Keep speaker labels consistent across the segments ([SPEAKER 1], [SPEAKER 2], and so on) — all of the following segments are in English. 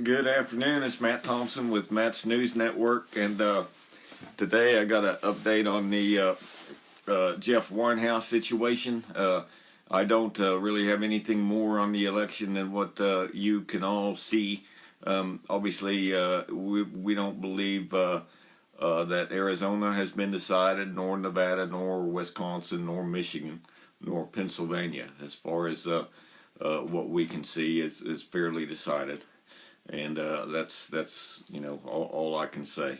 [SPEAKER 1] Good afternoon. It's Matt Thomson with Matt's News Network, and today I got an update on the Jeff Weinhaus situation. I don't really have anything more on the election than what you can all see. Obviously, we don't believe that Arizona has been decided, nor Nevada, nor Wisconsin, nor Michigan, nor Pennsylvania. As far as what we can see, is fairly decided. And that's all I can say.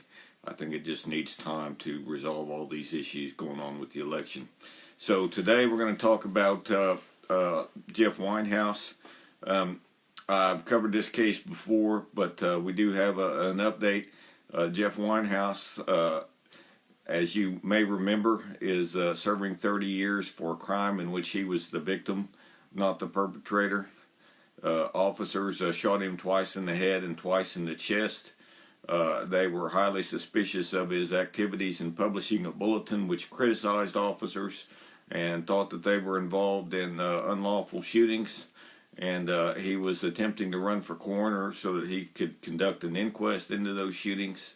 [SPEAKER 1] I think it just needs time to resolve all these issues going on with the election. So today we're going to talk about Jeff Weinhaus. I've covered this case before, but we do have an update. Jeff Weinhaus, as you may remember, is serving 30 years for a crime in which he was the victim, not the perpetrator. Officers shot him twice in the head and twice in the chest. They were highly suspicious of his activities in publishing a bulletin which criticized officers and thought that they were involved in unlawful shootings. And he was attempting to run for coroner so that he could conduct an inquest into those shootings.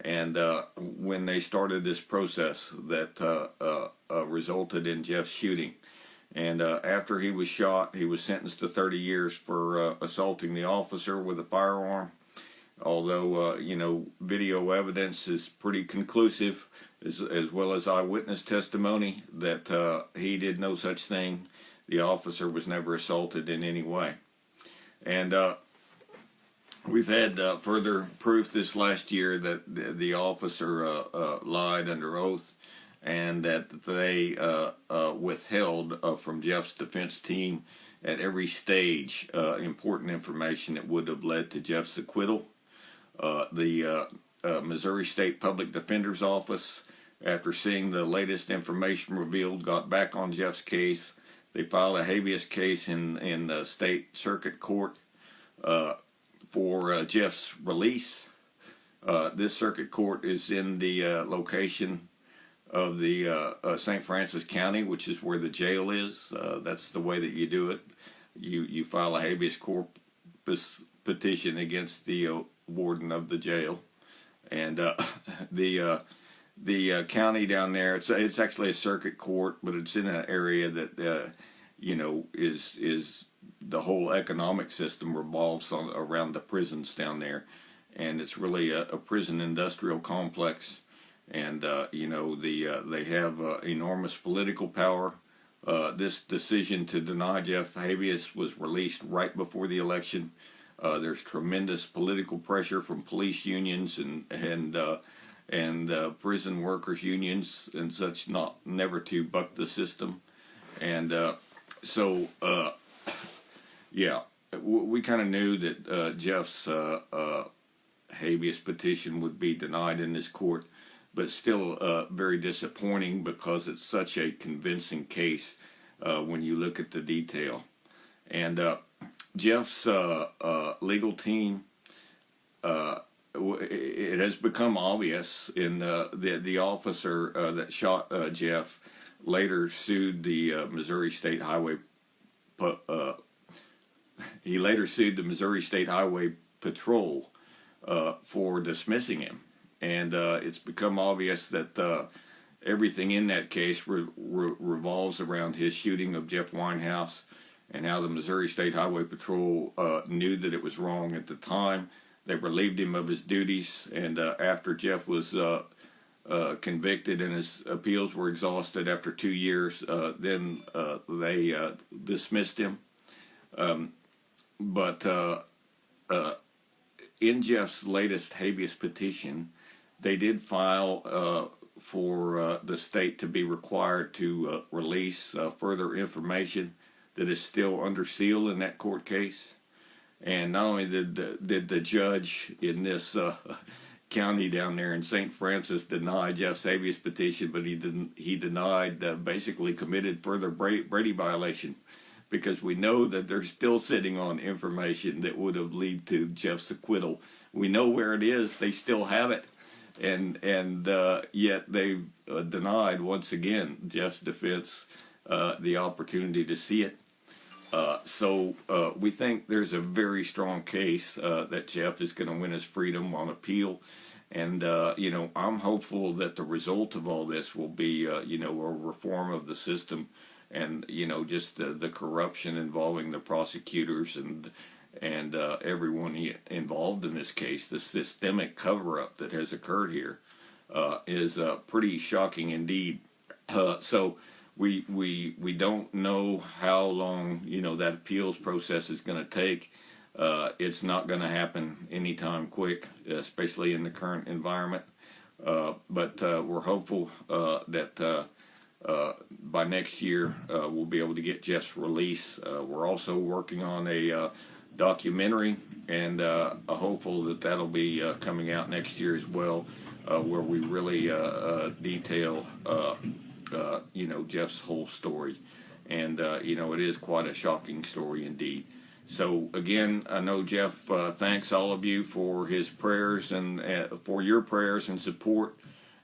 [SPEAKER 1] And when they started this process that resulted in Jeff's shooting. And after he was shot, he was sentenced to 30 years for assaulting the officer with a firearm. Although, video evidence is pretty conclusive, as well as eyewitness testimony, that he did no such thing. The officer was never assaulted in any way. And we've had further proof this last year that the officer lied under oath, and that they withheld from Jeff's defense team at every stage important information that would have led to Jeff's acquittal. The Missouri State Public Defender's Office, after seeing the latest information revealed, got back on Jeff's case. They filed a habeas case in the state circuit court for Jeff's release. This circuit court is in the location of the St. Francis County, which is where the jail is. That's the way that you do it. You file a habeas corpus petition against the warden of the jail, and the county down there. It's actually a circuit court, but it's in an area that is the whole economic system revolves around the prisons down there, and it's really a prison industrial complex. And they have enormous political power. This decision to deny Jeff habeas was released right before the election. There's tremendous political pressure from police unions and prison workers unions and such, never to buck the system. And we kind of knew that Jeff's habeas petition would be denied in this court. But still very disappointing, because it's such a convincing case when you look at the detail. And Jeff's legal team, it has become obvious in the officer that shot Jeff later sued the Missouri State Highway. He later sued the Missouri State Highway Patrol for dismissing him. And it's become obvious that everything in that case revolves around his shooting of Jeff Weinhaus, and how the Missouri State Highway Patrol knew that it was wrong at the time. They relieved him of his duties, and after Jeff was convicted and his appeals were exhausted after 2 years, then they dismissed him. But in Jeff's latest habeas petition, they did file for the state to be required to release further information that is still under seal in that court case. And not only did the judge in this county down there in St. Francis deny Jeff's habeas petition, but he denied, basically committed further Brady violation, because we know that they're still sitting on information that would have led to Jeff's acquittal. We know where it is. They still have it. And yet they denied, once again, Jeff's defense the opportunity to see it. So we think there's a very strong case that Jeff is going to win his freedom on appeal. And, I'm hopeful that the result of all this will be, a reform of the system and, just the corruption involving the prosecutors and everyone involved in this case. The systemic cover-up that has occurred here is pretty shocking indeed. So we don't know how long that appeals process is going to take. It's not going to happen anytime quick, especially in the current environment. But we're hopeful that by next year we'll be able to get Jeff's release. We're also working on a documentary, and hopeful that that'll be coming out next year as well, where we really detail Jeff's whole story. And it is quite a shocking story indeed. So again, I know Jeff thanks all of you for his prayers and for your prayers and support.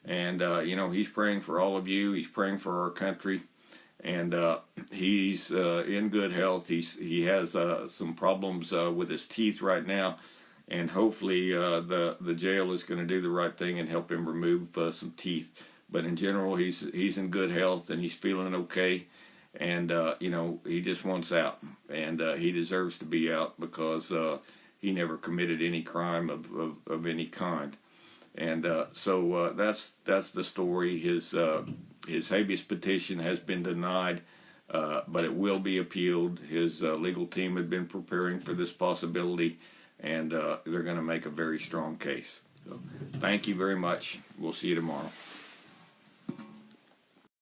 [SPEAKER 1] And he's praying for all of you. He's praying for our country, and he's in good health. He has some problems with his teeth right now, and hopefully the jail is going to do the right thing and help him remove some teeth. But in general, he's in good health and he's feeling okay. And, he just wants out, and he deserves to be out because he never committed any crime of any kind. And so that's the story. His habeas petition has been denied, but it will be appealed. His legal team had been preparing for this possibility, and they're going to make a very strong case. So thank you very much. We'll see you tomorrow.